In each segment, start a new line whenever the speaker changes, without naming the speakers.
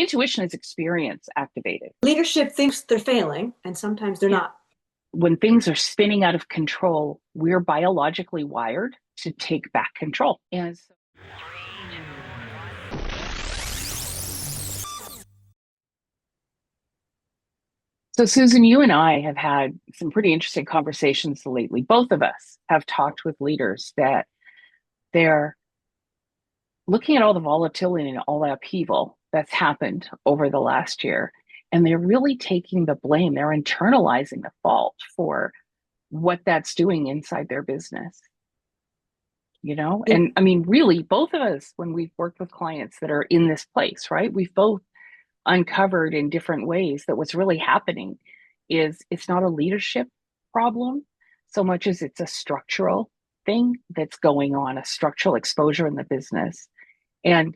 intuition is experience activated.
Leadership thinks they're failing, and sometimes they're
Yeah.
not.
When things are spinning out of control, we're biologically wired to take back control. And so, Susan, you and I have had some pretty interesting conversations lately. Both of us have talked with leaders that they're looking at all the volatility and all the upheaval that's happened over the last year, and they're really taking the blame. They're internalizing the fault for what that's doing inside their business.
It,
And I mean, really, both of us, when we've worked with clients that are in this place, right, we've both uncovered in different ways that what's really happening is it's not a leadership problem so much as it's a structural thing that's going on, a structural exposure in the business. And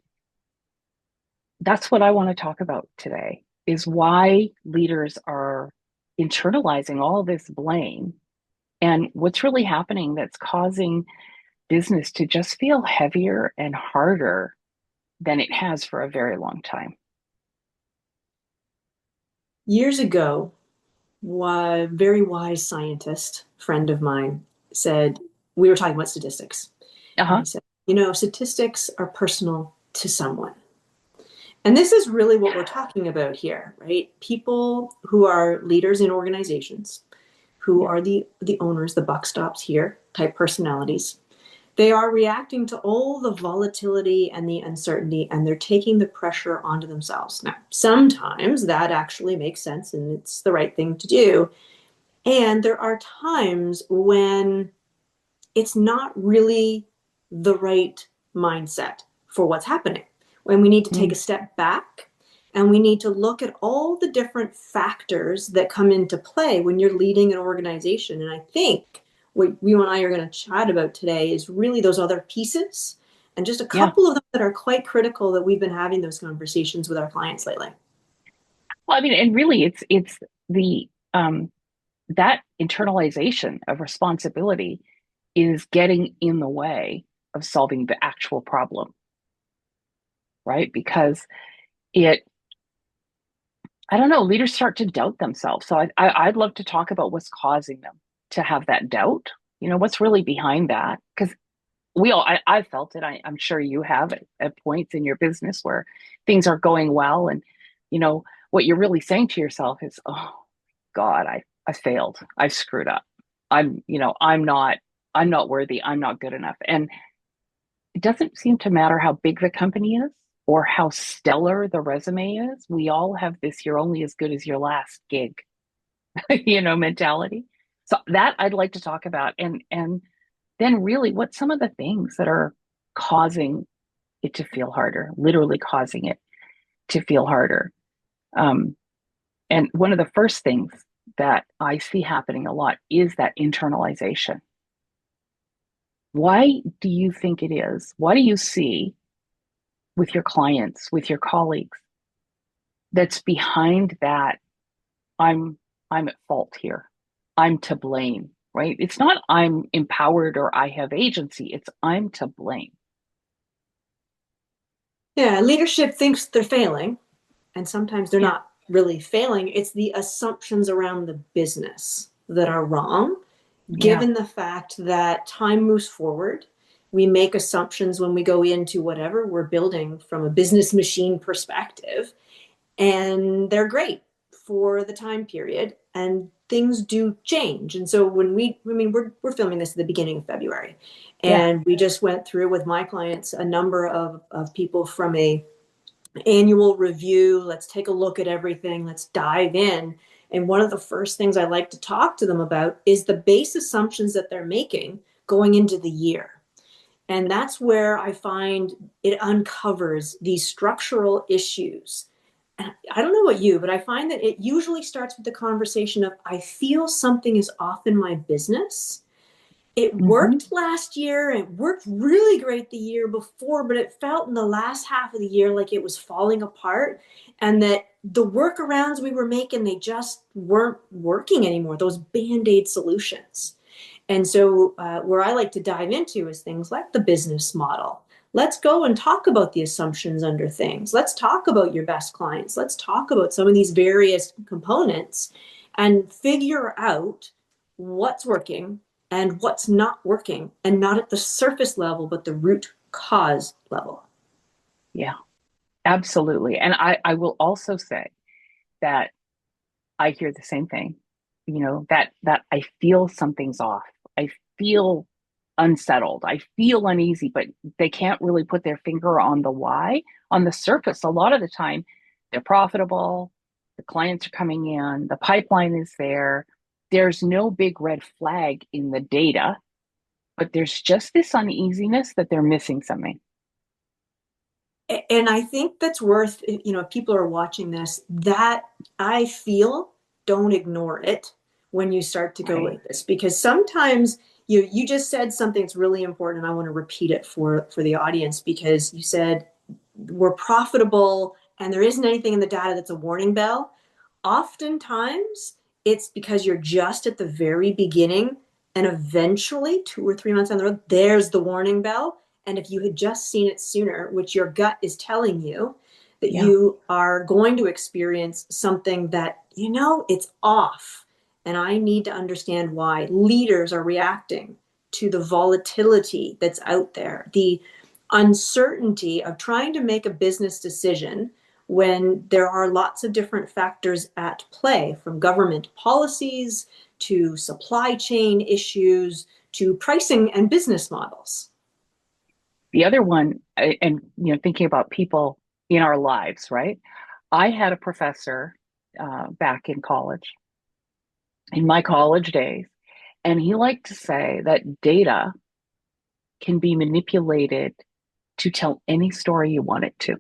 that's what I want to talk about today is why leaders are internalizing all this blame and what's really happening that's causing business to just feel heavier and harder than it has for a very long time.
Years ago, a very wise scientist friend of mine said, we were talking about statistics, and
Uh-huh.
he said, statistics are personal to someone. And this is really what we're talking about here, right? People who are leaders in organizations, who
Yeah.
are the owners, the buck stops here type personalities. They are reacting to all the volatility and the uncertainty, and they're taking the pressure onto themselves. Now, sometimes that actually makes sense and it's the right thing to do. And there are times when it's not really the right mindset for what's happening, when we need to take
Mm.
a step back and we need to look at all the different factors that come into play when you're leading an organization. And I think what you and I are going to chat about today is really those other pieces and just a
Yeah.
couple of them that are quite critical that we've been having those conversations with our clients lately.
Well, I mean, and really it's the that internalization of responsibility is getting in the way of solving the actual problem, right? Because it, I don't know, leaders start to doubt themselves. So I'd love to talk about what's causing them to have that doubt. What's really behind that? Because I felt it. I'm sure you have at points in your business where things are going well, and you know what you're really saying to yourself is, "Oh God, I failed. I've screwed up. I'm not worthy. I'm not good enough." And it doesn't seem to matter how big the company is or how stellar the resume is. We all have this "you're only as good as your last gig," mentality. So that I'd like to talk about, and then really what's some of the things that are causing it to feel harder, literally causing it to feel harder. Um, and one of the first things that I see happening a lot is that internalization. Why do you think it is? Why do you see with your clients, with your colleagues, that's behind that I'm I'm at fault here. I'm to blame, right? It's not I'm empowered or I have agency, it's I'm to blame.
Yeah, leadership thinks they're failing, and sometimes they're
Yeah.
not really failing. It's the assumptions around the business that are wrong,
Yeah.
given the fact that time moves forward. We make assumptions when we go into whatever we're building from a business machine perspective, and they're great for the time period. And things do change. And so we're filming this at the beginning of February,
Yeah.
and we just went through with my clients a number of people from a annual review. Let's take a look at everything. Let's dive in. And one of the first things I like to talk to them about is the base assumptions that they're making going into the year. And that's where I find it uncovers these structural issues. And I don't know about you, but I find that it usually starts with the conversation of, I feel something is off in my business. It
Mm-hmm.
worked last year. It worked really great the year before, but it felt in the last half of the year like it was falling apart, and that the workarounds we were making, they just weren't working anymore, those band-aid solutions. And so where I like to dive into is things like the business model, Let's go and talk about the assumptions under things. Let's talk about your best clients. Let's talk about some of these various components and figure out what's working and what's not working, and not at the surface level, but the root cause level.
Yeah, absolutely. And I will also say that I hear the same thing, that I feel something's off. I feel unsettled. I feel uneasy, but they can't really put their finger on the why. On the surface, a lot of the time, they're profitable, the clients are coming in, the pipeline is there. There's no big red flag in the data, but there's just this uneasiness that they're missing something.
And I think that's worth, if people are watching this, that I feel, don't ignore it when you start to go
Right.
with this, because sometimes you just said something that's really important, and I want to repeat it for the audience, because you said we're profitable and there isn't anything in the data that's a warning bell. Oftentimes it's because you're just at the very beginning, and eventually 2 or 3 months down the road, there's the warning bell. And if you had just seen it sooner, which your gut is telling you that
Yeah.
you are going to experience something that, it's off. And I need to understand why leaders are reacting to the volatility that's out there, the uncertainty of trying to make a business decision when there are lots of different factors at play, from government policies to supply chain issues to pricing and business models.
The other one, and thinking about people in our lives, right? I had a professor back in college, in my college days, and he liked to say that data can be manipulated to tell any story you want it to.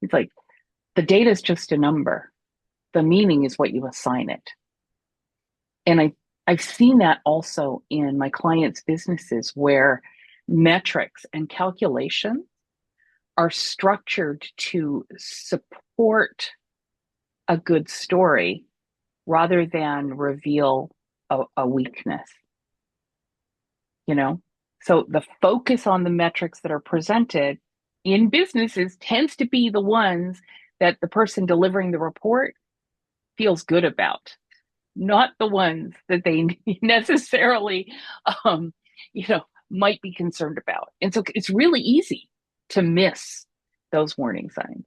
He's like, the data is just a number. The meaning is what you assign it. And I've seen that also in my clients' businesses where metrics and calculation are structured to support a good story rather than reveal a weakness, you know? So the focus on the metrics that are presented in businesses tends to be the ones that the person delivering the report feels good about, not the ones that they necessarily, um, might be concerned about. And so it's really easy to miss those warning signs.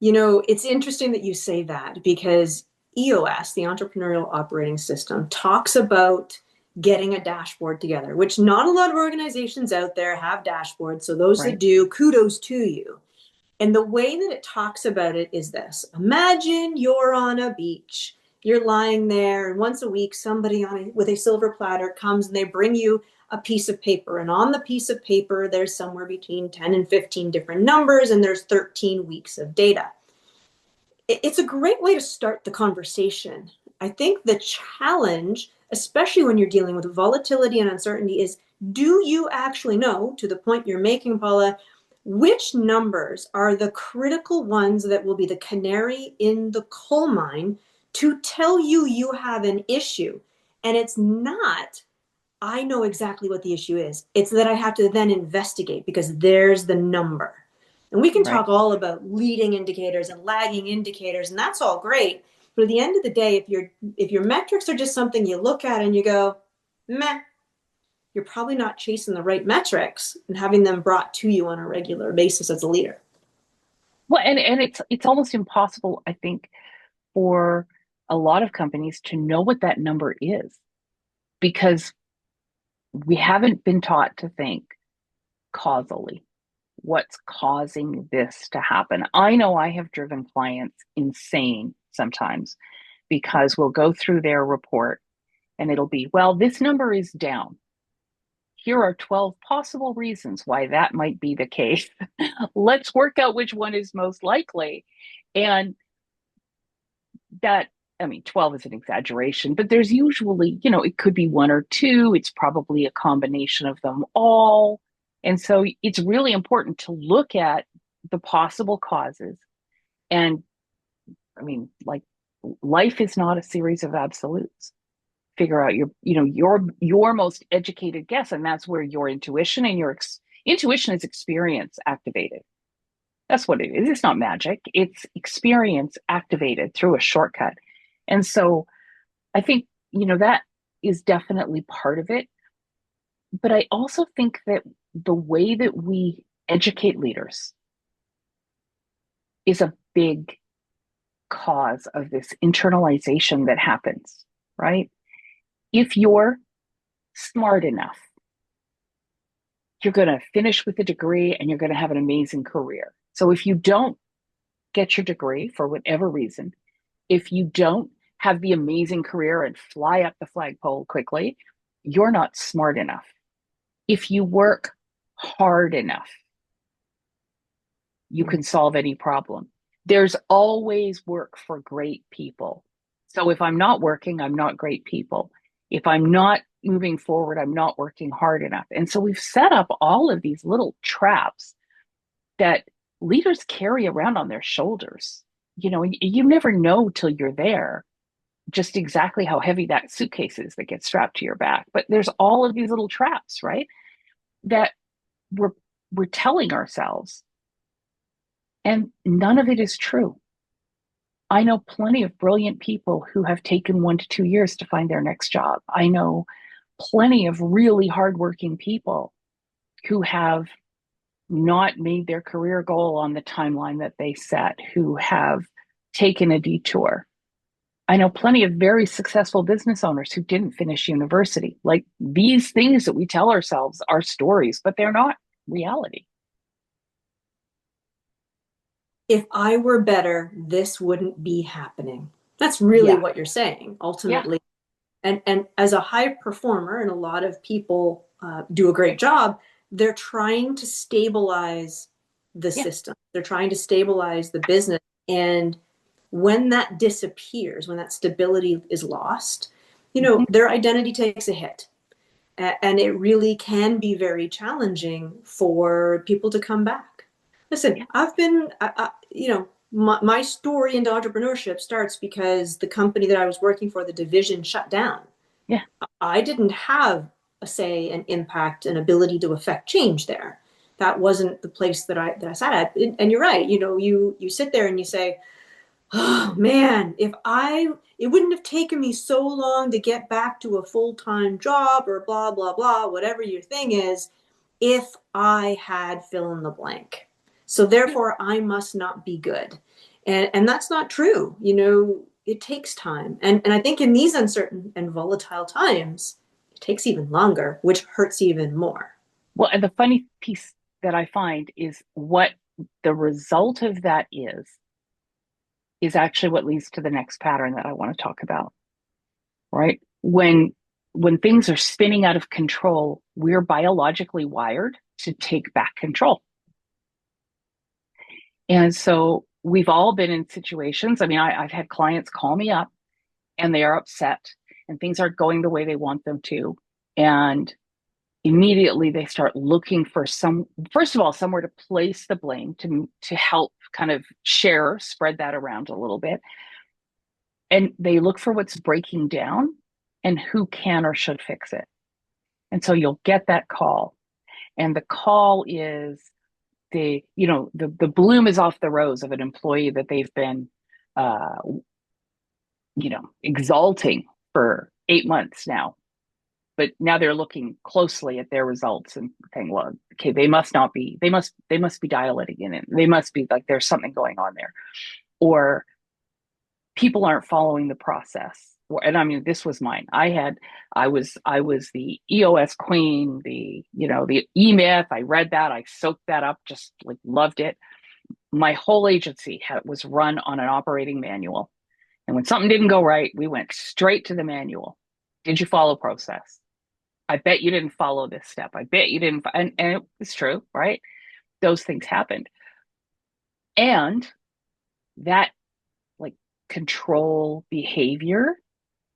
It's interesting that you say that, because EOS, the Entrepreneurial Operating System, talks about getting a dashboard together, which not a lot of organizations out there have dashboards. So those that
Right.
do, kudos to you. And the way that it talks about it is this: imagine you're on a beach, you're lying there, and once a week, somebody with a silver platter comes and they bring you a piece of paper. And on the piece of paper, there's somewhere between 10 and 15 different numbers, and there's 13 weeks of data. It's a great way to start the conversation. I think the challenge, especially when you're dealing with volatility and uncertainty, is, do you actually know, to the point you're making, Paula, which numbers are the critical ones that will be the canary in the coal mine to tell you have an issue? And it's not, I know exactly what the issue is. It's that I have to then investigate because there's the number. And we can
Right.
talk all about leading indicators and lagging indicators, and that's all great. But at the end of the day, if your metrics are just something you look at and you go, meh, you're probably not chasing the right metrics and having them brought to you on a regular basis as a leader.
Well, and it's almost impossible, I think, for a lot of companies to know what that number is because we haven't been taught to think causally. What's causing this to happen? I know I have driven clients insane sometimes because we'll go through their report and it'll be, well, this number is down. Here are 12 possible reasons why that might be the case. Let's work out which one is most likely. And that, I mean, 12 is an exaggeration, but there's usually, it could be one or two. It's probably a combination of them all. And so it's really important to look at the possible causes. And I mean, like, life is not a series of absolutes. Figure out your most educated guess, and that's where your intuition and Intuition is experience activated. That's what it is. It's not magic. It's experience activated through a shortcut. And so I think, that is definitely part of it. But I also think that the way that we educate leaders is a big cause of this internalization that happens, right? If you're smart enough, you're going to finish with a degree and you're going to have an amazing career. So if you don't get your degree for whatever reason, if you don't have the amazing career and fly up the flagpole quickly, you're not smart enough. If you work hard enough, you can solve any problem. There's always work for great people. So if I'm not working, I'm not great people. If I'm not moving forward, I'm not working hard enough. And so we've set up all of these little traps that leaders carry around on their shoulders. You never know till you're there just exactly how heavy that suitcase is that gets strapped to your back. But there's all of these little traps, right? That we're we're telling ourselves, and none of it is true. I know plenty of brilliant people who have taken 1 to 2 years to find their next job. I know plenty of really hardworking people who have not made their career goal on the timeline that they set, who have taken a detour. I know plenty of very successful business owners who didn't finish university. Like, these things that we tell ourselves are stories, but they're not reality.
If I were better, this wouldn't be happening. That's really
Yeah.
what you're saying,
Yeah.
ultimately. And as a high performer, and a lot of people do a great job, they're trying to stabilize the
Yeah.
system. They're trying to stabilize the business. And when that disappears, when that stability is lost,
Mm-hmm.
their identity takes a hit. And it really can be very challenging for people to come back. Listen,
Yeah.
I've been, my story into entrepreneurship starts because the company that I was working for, the division, shut down.
Yeah.
I didn't have a say, an impact, an ability to affect change there. That wasn't the place that I sat at. And you're right. You sit there and you say, oh man, it wouldn't have taken me so long to get back to a full-time job or blah, blah, blah, whatever your thing is, if I had fill in the blank. So
Yeah.
therefore I must not be good. And that's not true. It takes time. And I think in these uncertain and volatile times, it takes even longer, which hurts even more.
Well, and the funny piece that I find is what the result of that is actually what leads to the next pattern that I want to talk about, right? When things are spinning out of control, we're biologically wired to take back control. And so we've all been in situations. I mean, I've had clients call me up and they are upset and things aren't going the way they want them to. And immediately they start looking for first of all, somewhere to place the blame, to help kind of spread that around a little bit. And they look for what's breaking down and who can or should fix it. And so you'll get that call. And the call is the bloom is off the rose of an employee that they've been uh, exalting for 8 months now. But now they're looking closely at their results and saying, well, okay, they must be dilating in it. They must be like, there's something going on there. Or people aren't following the process. And I mean, this was mine. I was the EOS queen, the E-Myth. I read that. I soaked that up, just like loved it. My whole agency was run on an operating manual. And when something didn't go right, we went straight to the manual. Did you follow process? I bet you didn't follow this step. I bet you didn't. And it's true, right? Those things happened. And that, like, control behavior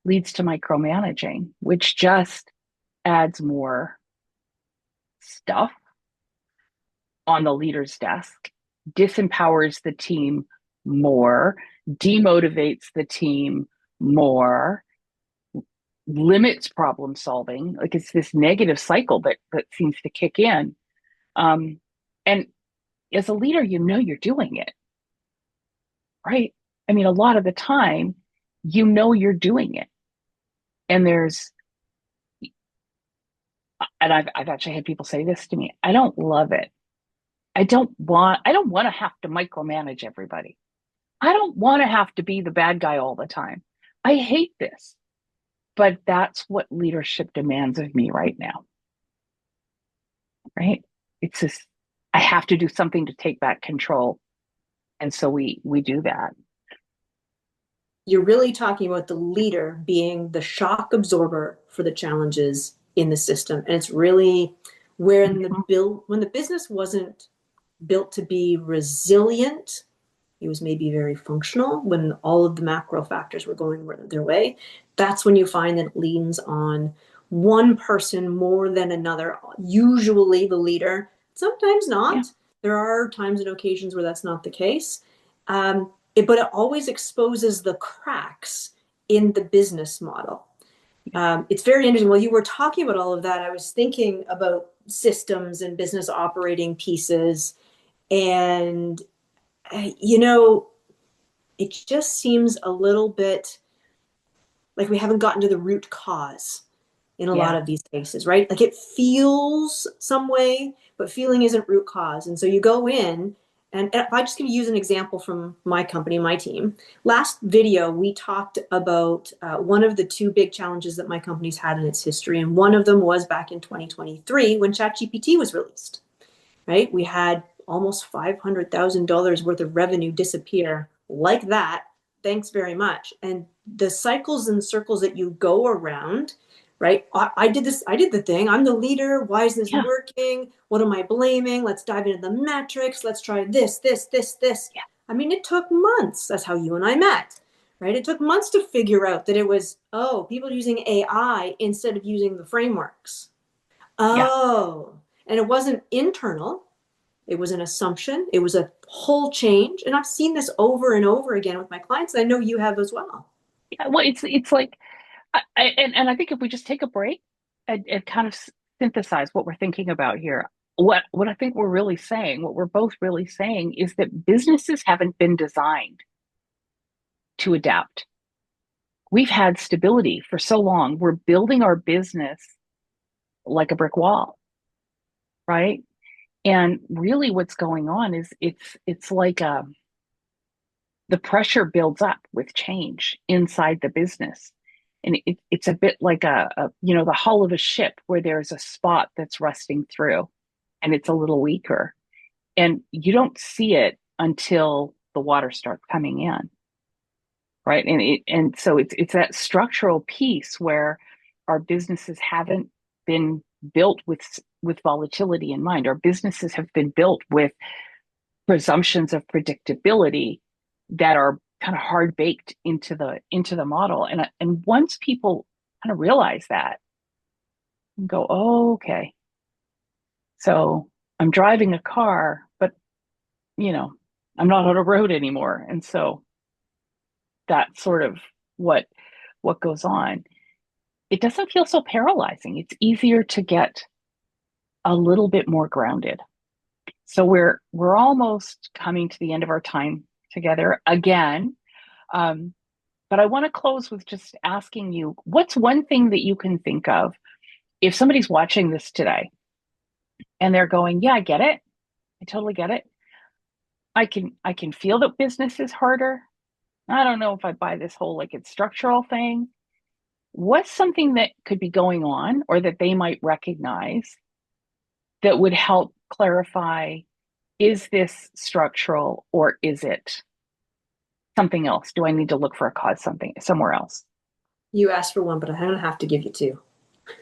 leads to micromanaging, which just adds more stuff on the leader's desk, disempowers the team more, demotivates the team more, limits problem solving. Like, it's this negative cycle that seems to kick in. Um, and as a leader, you're doing it, right? I mean, a lot of the time, you're doing it. And I've actually had people say this to me. I don't love it. I don't want to have to micromanage everybody. I don't want to have to be the bad guy all the time. I hate this, but that's what leadership demands of me right now, right? It's just, I have to do something to take back control. And so we do that.
You're really talking about the leader being the shock absorber for the challenges in the system. And it's really
Mhm.
when the business wasn't built to be resilient, it was maybe very functional when all of the macro factors were going their way. That's when you find that it leans on one person more than another, usually the leader, sometimes
Yeah.
not. There are times and occasions where that's not the case. But it always exposes the cracks in the business model.
Yeah.
It's very interesting. While you were talking about all of that, I was thinking about systems and business operating pieces. And, you know, it just seems a little bit like we haven't gotten to the root cause in a lot
Yeah.
of these cases, right? Like it feels some way, but feeling isn't root cause. And so you go in, and if I'm just going to use an example from my company, my team. Last video, we talked about one of the two big challenges that my company's had in its history. And one of them was back in 2023 when ChatGPT was released, right? We had almost $500,000 worth of revenue disappear like that. Thanks very much. And the cycles and circles that you go around, right? I did this, I did the thing. I'm the leader. Why is this
Yeah.
working? What am I blaming? Let's dive into the metrics. Let's try this.
Yeah.
I mean, it took months. That's how you and I met, right? It took months to figure out that it was, oh, people using AI instead of using the frameworks.
Yeah.
Oh, and it wasn't internal. It was an assumption. It was a whole change. And I've seen this over and over again with my clients. And I know you have as well.
Yeah. Well, it's like, and I think if we just take a break and kind of synthesize what we're thinking about here, what I think we're really saying, what we're both really saying is that businesses haven't been designed to adapt. We've had stability for so long. We're building our business like a brick wall, right? And really what's going on is it's like the pressure builds up with change inside the business. And it's a bit like the hull of a ship where there's a spot that's rusting through and it's a little weaker. And you don't see it until the water starts coming in, right? And so it's that structural piece where our businesses haven't been built with volatility in mind. Our businesses have been built with presumptions of predictability that are kind of hard baked into the model. And once people kind of realize that and go, oh, okay, so I'm driving a car, but you know, I'm not on a road anymore. And so that's sort of what what goes on. It doesn't feel so paralyzing. It's easier to get a little bit more grounded. So we're almost coming to the end of our time together again. Um, but I want to close with just asking you, what's one thing that you can think of if somebody's watching this today and they're going, yeah, I get it. I totally get it. I can feel that business is harder. I don't know if I buy this whole like it's structural thing. What's something that could be going on or that they might recognize that would help clarify, is this structural or is it something else? Do I need to look for a cause something somewhere else?
You asked for one, but I don't have to give you two.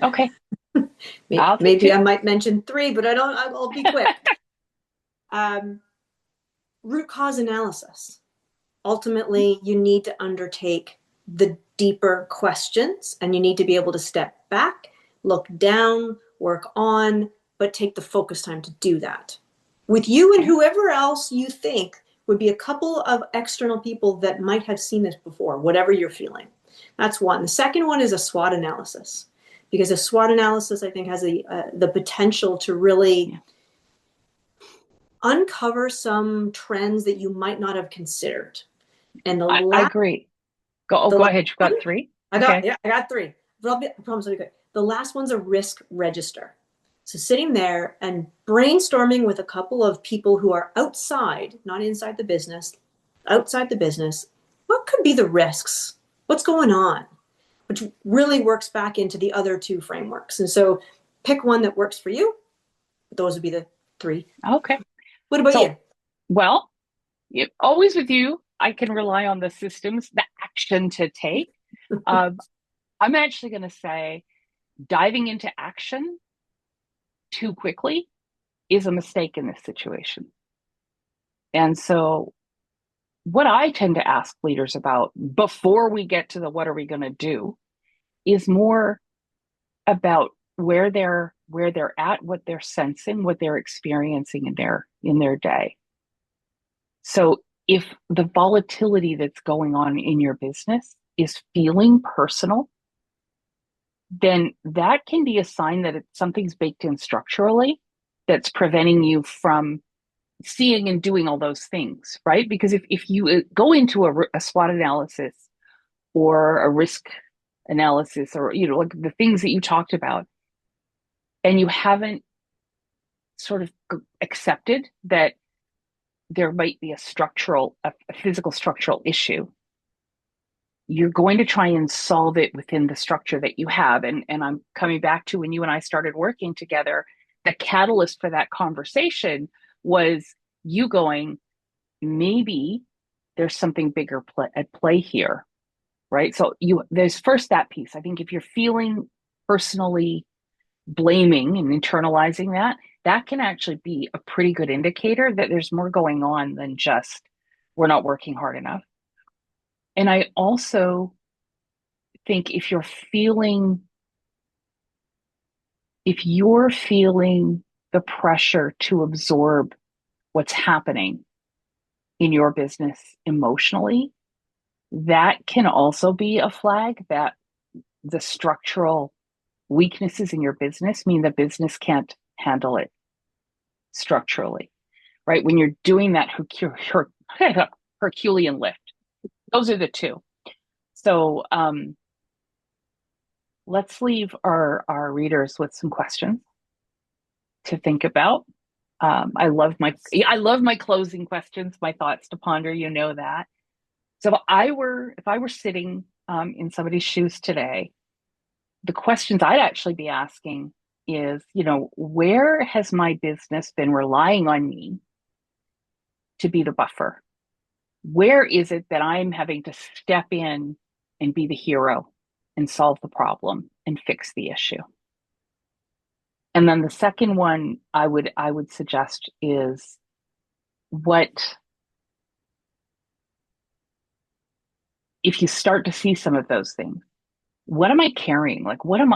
Okay, I'll take
Maybe
two.
I might mention three, but I don't. I'll be quick. Um, Root cause analysis. Ultimately, you need to undertake the deeper questions, and you need to be able to step back, look down, work on, but take the focus time to do that. With you and
Okay.
whoever else you think would be a couple of external people that might have seen this before, whatever you're feeling. That's one. The second one is a SWOT analysis, because a SWOT analysis, I think, has the potential to really
Yeah.
uncover some trends that you might not have considered. And
I agree.
the
Go
last
ahead. You've
one,
got three. Okay.
I got three. But I promise I'll be quick. The last one's a risk register. So sitting there and brainstorming with a couple of people who are outside, not inside the business, outside the business, what could be the risks? What's going on? Which really works back into the other two frameworks. And so pick one that works for you. Those would be the three.
Okay.
What about you?
So, well, always with you, I can rely on the systems, the action to take. Um, I'm actually going to say diving into action too quickly is a mistake in this situation. And so, what I tend to ask leaders about before we get to the what are we going to do is more about where they're at, what they're sensing, what they're experiencing in their day. So if the volatility that's going on in your business is feeling personal, then that can be a sign that something's baked in structurally that's preventing you from seeing and doing all those things, right? Because if you go into a SWOT analysis or a risk analysis or, like the things that you talked about, and you haven't sort of accepted that there might be a physical structural issue, you're going to try and solve it within the structure that you have. And I'm coming back to when you and I started working together, the catalyst for that conversation was you going, maybe there's something bigger at play here, right? So there's first that piece. I think if you're feeling personally blaming and internalizing that can actually be a pretty good indicator that there's more going on than just we're not working hard enough. And I also think if you're feeling the pressure to absorb what's happening in your business emotionally, that can also be a flag that the structural weaknesses in your business mean the business can't handle it structurally, right? When you're doing that Herculean lift, those are the two. So let's leave our readers with some questions to think about. I love my closing questions, my thoughts to ponder. You know that. So if I were sitting in somebody's shoes today, the questions I'd actually be asking is, where has my business been relying on me to be the buffer? Where is it that I'm having to step in and be the hero and solve the problem and fix the issue? And then the second one I would suggest is what if you start to see some of those things, what am I carrying? Like what am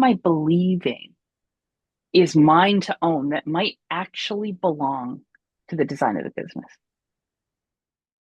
I believing is mine to own that might actually belong to the design of the business?